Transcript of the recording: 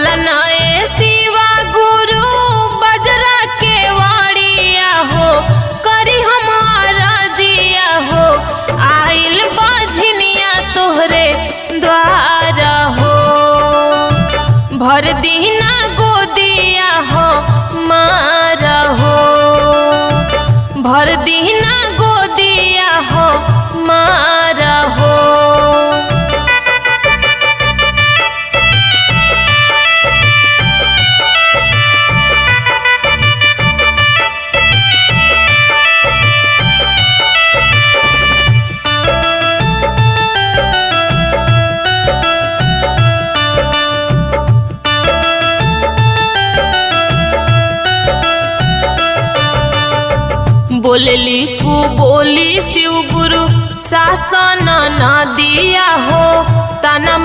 नए शिवा गुरु बजरा के वाड़िया हो, करी हमारा जिया हो, आइल बाझनिया तोहरे द्वार हो। भर दीना गोदिया हो मारा हो, भर दीना गोदिया हो मारा हो। बोलली कु बोली शिव गुरु शासन न दिया हो, तना